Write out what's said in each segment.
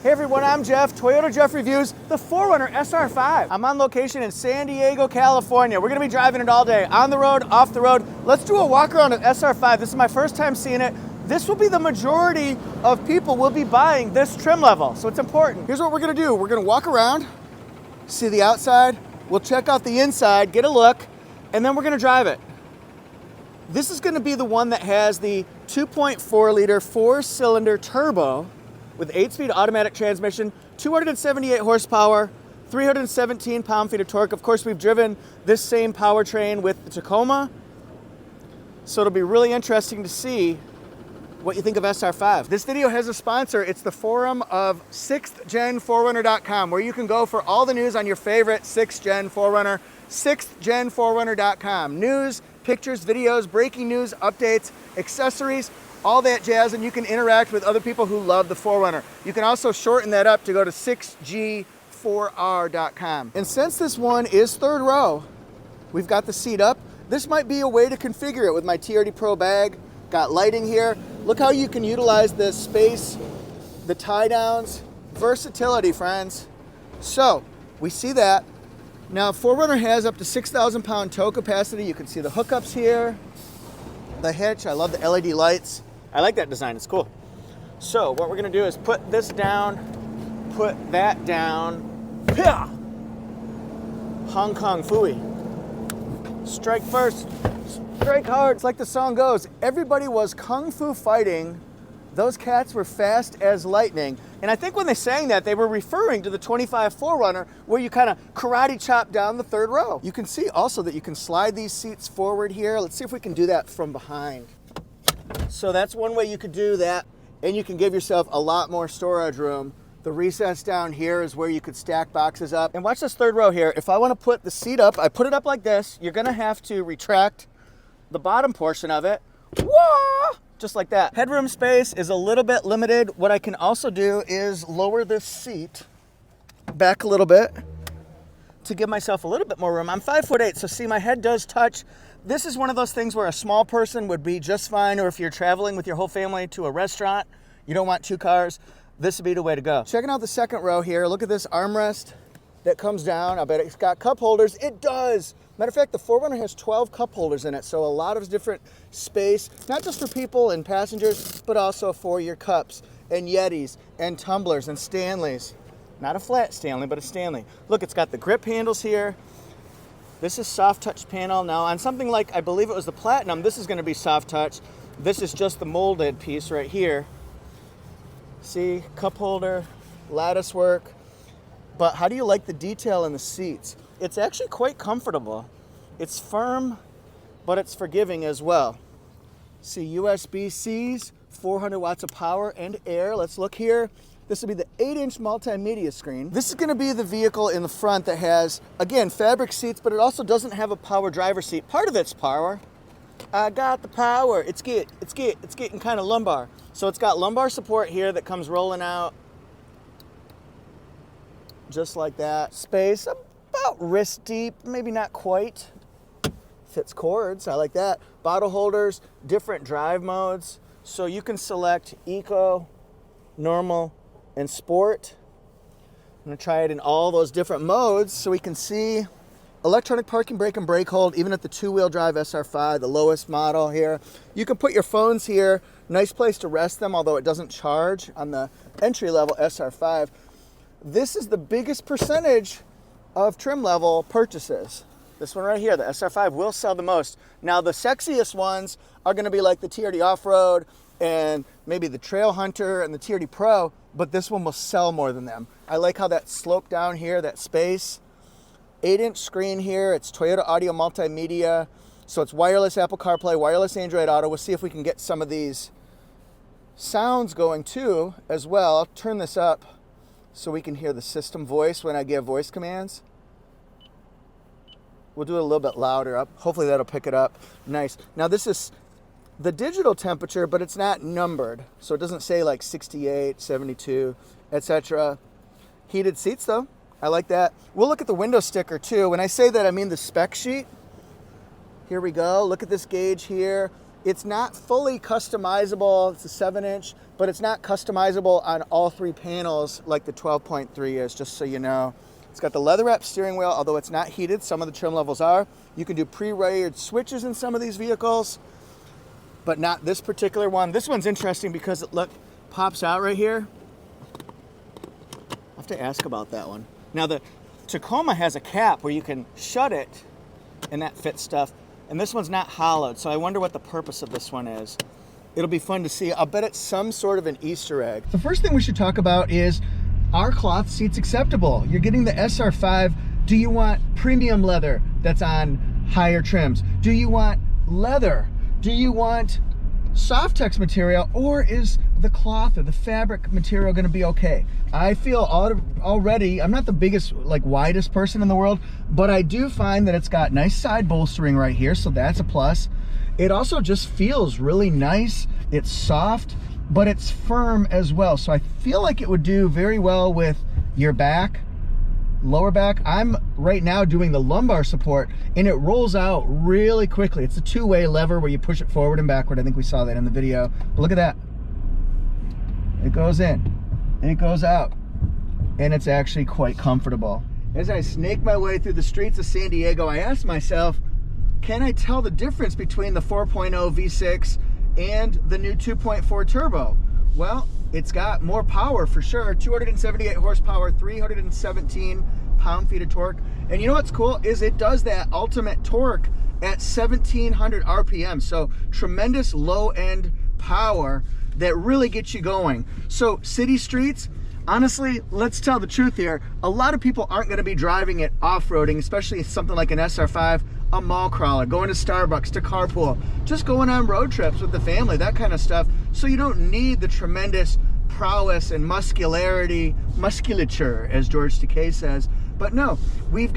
Hey everyone, I'm Jeff, Toyota Jeff Reviews, the 4Runner SR5. I'm on location in San Diego, California. We're gonna be driving it all day, on the road, off the road. Let's do a walk around of SR5. This is my first time seeing it. This will be the majority of people will be buying this trim level, so it's important. Here's what we're gonna do. We're gonna walk around, see the outside, we'll check out the inside, get a look, and then we're gonna drive it. This is gonna be the one that has the 2.4 liter 4-cylinder turbo with 8-speed automatic transmission, 278 horsepower, 317 pound-feet of torque. Of course, we've driven this same powertrain with the Tacoma, so it'll be really interesting to see what you think of SR5. This video has a sponsor. It's the forum of 6thGen4Runner.com, where you can go for all the news on your favorite 6th-gen 4Runner, 6thGen4Runner.com. News, pictures, videos, breaking news, updates, accessories, all that jazz, and you can interact with other people who love the 4Runner. You can also shorten that up to go to 6G4R.com. And since this one is third row, we've got the seat up. This might be a way to configure it with my TRD Pro bag. Got lighting here. Look how you can utilize the space, the tie downs, versatility, friends. So we see that. Now 4Runner has up to 6,000 pound tow capacity. You can see the hookups here, the hitch. I love the LED lights. I like that design, it's cool. So what we're gonna do is put this down, put that down. Pia! Hong Kong Phooey. Strike first, strike hard. It's like the song goes, everybody was kung fu fighting. Those cats were fast as lightning. And I think when they sang that, they were referring to the 25 4Runner, where you kind of karate chop down the third row. You can see also that you can slide these seats forward here. Let's see if we can do that from behind. So that's one way you could do that, and you can give yourself a lot more storage room. The recess down here is where you could stack boxes up. And watch this third row here. If I want to put the seat up, I put it up like this. You're gonna have to retract the bottom portion of it. Whoa! Just like that. Headroom space is a little bit limited. What I can also do is lower this seat back a little bit to give myself a little bit more room. I'm 5'8", so see, my head does touch. This is one of those things where a small person would be just fine, or if you're traveling with your whole family to a restaurant, you don't want two cars, this would be the way to go. Checking out the second row here, look at this armrest that comes down. I bet it's got cup holders. It does. Matter of fact, the 4Runner has 12 cup holders in it, so a lot of different space, not just for people and passengers, but also for your cups and Yetis and tumblers and Stanleys. Not a flat Stanley, but a Stanley. Look, it's got the grip handles here. This is soft touch panel. Now on something like, I believe it was the Platinum, this is gonna be soft touch. This is just the molded piece right here. See, cup holder, lattice work. But how do you like the detail in the seats? It's actually quite comfortable. It's firm, but it's forgiving as well. See, USB-Cs, 400 watts of power and air. Let's look here. This will be the 8-inch multimedia screen. This is gonna be the vehicle in the front that has, again, fabric seats, but it also doesn't have a power driver seat. Part of it's power. I got the power. It's getting kind of lumbar. So it's got lumbar support here that comes rolling out just like that. Space about wrist deep, maybe not quite. Fits cords, I like that. Bottle holders, different drive modes. So you can select eco, normal, and sport. I'm gonna try it in all those different modes so we can see electronic parking brake and brake hold, even at the 2-wheel drive SR5, the lowest model here. You can put your phones here. Nice place to rest them, although it doesn't charge on the entry-level SR5. This is the biggest percentage of trim level purchases. This one right here, the SR5, will sell the most. Now the sexiest ones are gonna be like the TRD Off-Road and maybe the Trail Hunter and the TRD Pro, but this one will sell more than them. I like how that slope down here, that space. 8-inch screen here, it's Toyota Audio Multimedia, so it's wireless Apple CarPlay, wireless Android Auto. We'll see if we can get some of these sounds going too as well. I'll turn this up so we can hear the system voice when I give voice commands. We'll do it a little bit louder up. Hopefully that'll pick it up. Nice. Now this is the digital temperature, but it's not numbered. So it doesn't say like 68, 72, etc. Heated seats though. I like that. We'll look at the window sticker too. When I say that, I mean the spec sheet. Here we go. Look at this gauge here. It's not fully customizable. It's a 7-inch, but it's not customizable on all 3 panels like the 12.3 is, just so you know. It's got the leather wrap steering wheel, although it's not heated. Some of the trim levels are. You can do pre-wired switches in some of these vehicles, but not this particular one. This one's interesting because it, look, pops out right here. I'll have to ask about that one. Now the Tacoma has a cap where you can shut it and that fits stuff. And this one's not hollowed, so I wonder what the purpose of this one is. It'll be fun to see. I'll bet it's some sort of an Easter egg. The first thing we should talk about is, are cloth seats acceptable? You're getting the SR5. Do you want premium leather that's on higher trims? Do you want leather? Do you want Softex material, or is the cloth or the fabric material going to be okay? I feel already, I'm not the biggest, like, widest person in the world, but I do find that it's got nice side bolstering right here, so that's a plus. It also just feels really nice. It's soft, but it's firm as well, so I feel like it would do very well with your back, lower back. I'm right now doing the lumbar support, and it rolls out really quickly. It's a 2-way lever where you push it forward and backward. I think we saw that in the video, but look at that. It goes in and it goes out, and it's actually quite comfortable. As I snake my way through the streets of San Diego, I asked myself, can I tell the difference between the 4.0 V6 and the new 2.4 turbo? Well, it's got more power for sure. 278 horsepower, 317 pound-feet of torque. And you know what's cool is it does that ultimate torque at 1700 RPM. So tremendous low-end power that really gets you going. So city streets, honestly, let's tell the truth here. A lot of people aren't going to be driving it off-roading, especially something like an SR5, a mall crawler, going to Starbucks, to carpool, just going on road trips with the family, that kind of stuff. So you don't need the tremendous prowess and musculature, as George Takei says. But no, we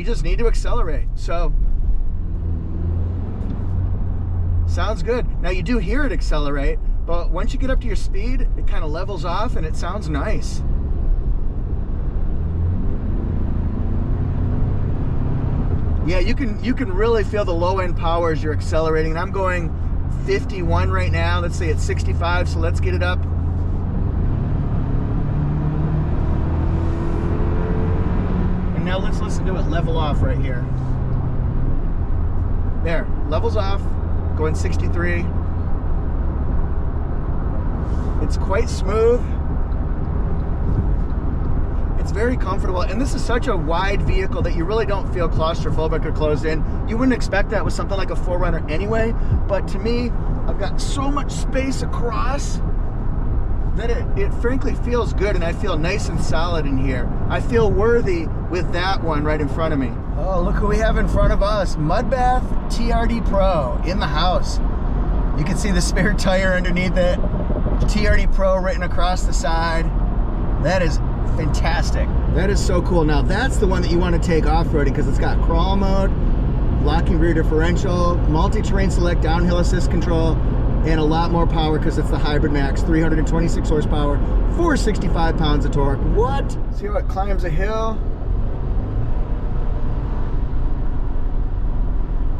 just need to accelerate. So sounds good. Now you do hear it accelerate, but once you get up to your speed, it kind of levels off and it sounds nice. Yeah, you can really feel the low end power as you're accelerating. And I'm going 51 right now. Let's say it's 65, so let's get it up. And now let's listen to it level off right here. There, levels off. Going 63. It's quite smooth. It's very comfortable, and this is such a wide vehicle that you really don't feel claustrophobic or closed in. You wouldn't expect that with something like a 4Runner anyway, but to me, I've got so much space across that it frankly feels good, and I feel nice and solid in here. I feel worthy with that one right in front of me. Oh, look who we have in front of us. Mudbath TRD Pro in the house. You can see the spare tire underneath it. TRD Pro written across the side. That is fantastic. That is so cool. Now that's the one that you want to take off-roading because it's got crawl mode, locking rear differential, multi-terrain select downhill assist control, and a lot more power because it's the Hybrid Max, 326 horsepower, 465 pounds of torque. What? See how it climbs a hill?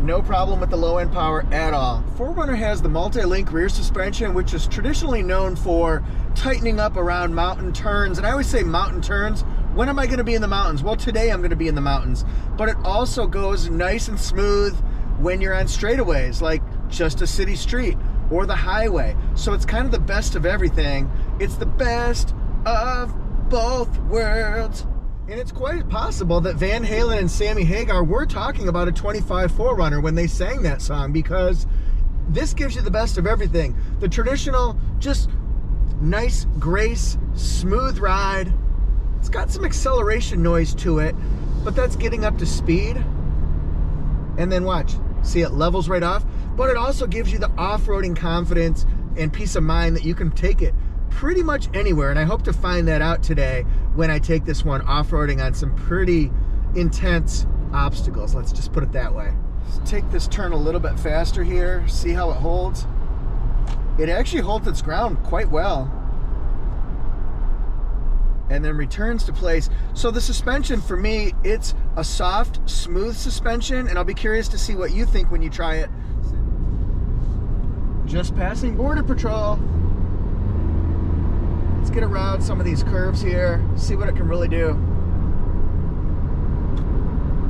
No problem with the low-end power at all. 4Runner has the multi-link rear suspension, which is traditionally known for tightening up around mountain turns. And I always say mountain turns. When am I going to be in the mountains? Well, today I'm going to be in the mountains. But it also goes nice and smooth when you're on straightaways, like just a city street or the highway. So it's kind of the best of everything. It's the best of both worlds. And it's quite possible that Van Halen and Sammy Hagar were talking about a 25 4Runner when they sang that song, because this gives you the best of everything. The traditional, just nice grace, smooth ride. It's got some acceleration noise to it, but that's getting up to speed. And then watch, see, it levels right off, but it also gives you the off-roading confidence and peace of mind that you can take it pretty much anywhere. And I hope to find that out today when I take this one off-roading on some pretty intense obstacles. Let's just put it that way. Let's take this turn a little bit faster here, see how it holds. It actually holds its ground quite well, and then returns to place. So the suspension, for me, it's a soft, smooth suspension, and I'll be curious to see what you think when you try it. Just passing Border Patrol. Let's get around some of these curves here, see what it can really do.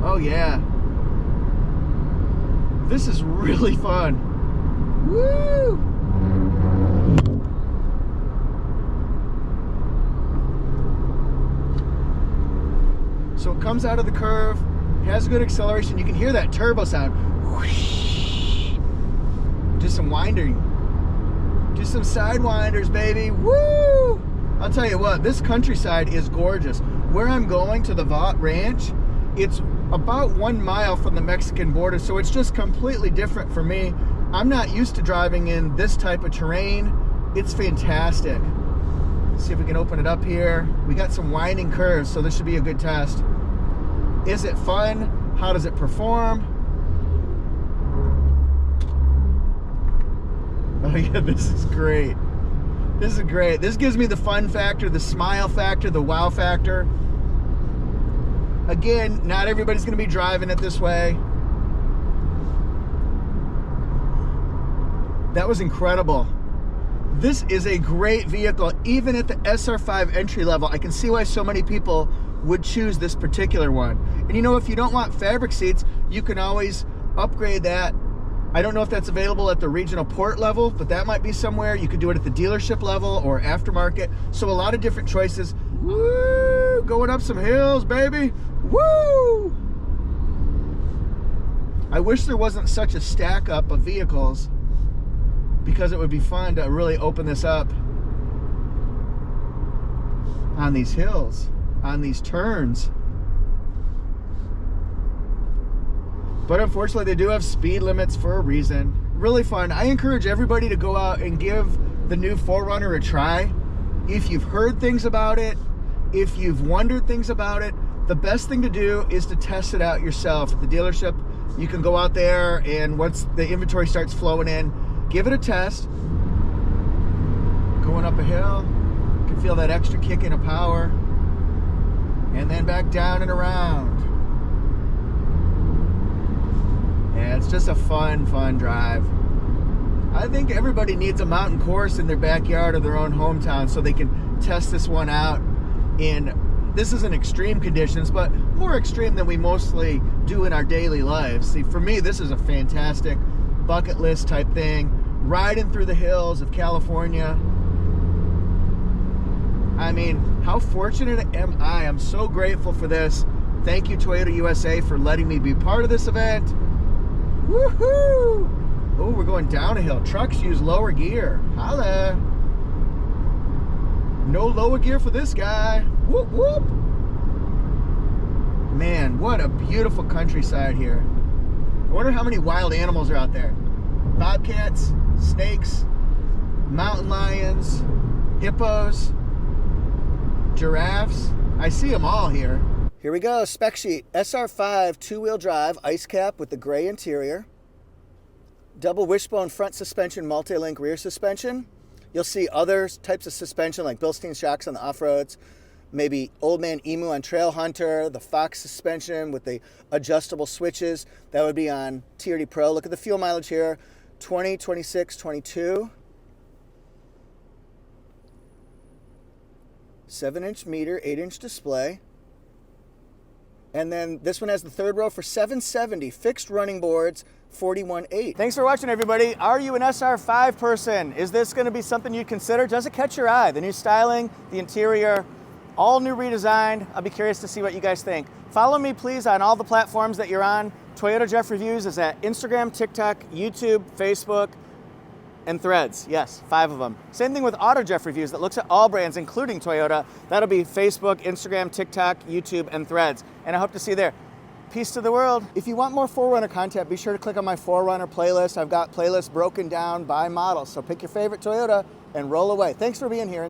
Oh yeah. This is really fun. Woo! So it comes out of the curve, has good acceleration. You can hear that turbo sound. Whoosh. Just some winding. Just some sidewinders, baby. Woo! I'll tell you what, this countryside is gorgeous. Where I'm going to the Vaught Ranch, it's about 1 mile from the Mexican border, so it's just completely different for me. I'm not used to driving in this type of terrain. It's fantastic. Let's see if we can open it up here. We got some winding curves, so this should be a good test. Is it fun? How does it perform? Oh yeah, this is great. This is great. This gives me the fun factor, the smile factor, the wow factor. Again, not everybody's gonna be driving it this way. That was incredible. This is a great vehicle, even at the SR5 entry level. I can see why so many people would choose this particular one. And you know, if you don't want fabric seats, you can always upgrade that. I don't know if that's available at the regional port level, but that might be somewhere. You could do it at the dealership level or aftermarket. So a lot of different choices. Woo! Going up some hills, baby. Woo! I wish there wasn't such a stack up of vehicles, because it would be fun to really open this up on these hills, on these turns. But unfortunately, they do have speed limits for a reason. Really fun. I encourage everybody to go out and give the new 4Runner a try. If you've heard things about it, if you've wondered things about it, the best thing to do is to test it out yourself. At the dealership, you can go out there, and once the inventory starts flowing in, give it a test. Going up a hill, you can feel that extra kick in of power. And then back down and around. Yeah, it's just a fun drive. I think everybody needs a mountain course in their backyard or their own hometown so they can test this one out in, this isn't extreme conditions, but more extreme than we mostly do in our daily lives. See, for me, this is a fantastic bucket list type thing. Riding through the hills of California. I mean, how fortunate am I? I'm so grateful for this. Thank you, Toyota USA, for letting me be part of this event. Woohoo! Oh, we're going down a hill. Trucks use lower gear. Holla! No lower gear for this guy. Whoop, whoop! Man, what a beautiful countryside here. I wonder how many wild animals are out there. Bobcats, snakes, mountain lions, hippos, giraffes. I see them all here. Here we go, spec sheet. SR5 two-wheel drive, ice cap with the gray interior. Double wishbone front suspension, multi-link rear suspension. You'll see other types of suspension like Bilstein shocks on the off-roads, maybe Old Man Emu on Trail Hunter, the Fox suspension with the adjustable switches. That would be on TRD Pro. Look at the fuel mileage here, 20, 26, 22. 7-inch meter, 8-inch display. And then this one has the third row for $770, fixed running boards, 41.8. Thanks for watching, everybody. Are you an SR5 person? Is this going to be something you'd consider? Does it catch your eye? The new styling, the interior, all new redesigned. I'll be curious to see what you guys think. Follow me, please, on all the platforms that you're on. Toyota Jeff Reviews is at Instagram, TikTok, YouTube, Facebook, and Threads. Yes, 5 of them. Same thing with Auto Jeff Reviews that looks at all brands, including Toyota. That'll be Facebook, Instagram, TikTok, YouTube, and Threads. And I hope to see you there. Peace to the world. If you want more 4Runner content, be sure to click on my 4Runner playlist. I've got playlists broken down by model. So pick your favorite Toyota and roll away. Thanks for being here.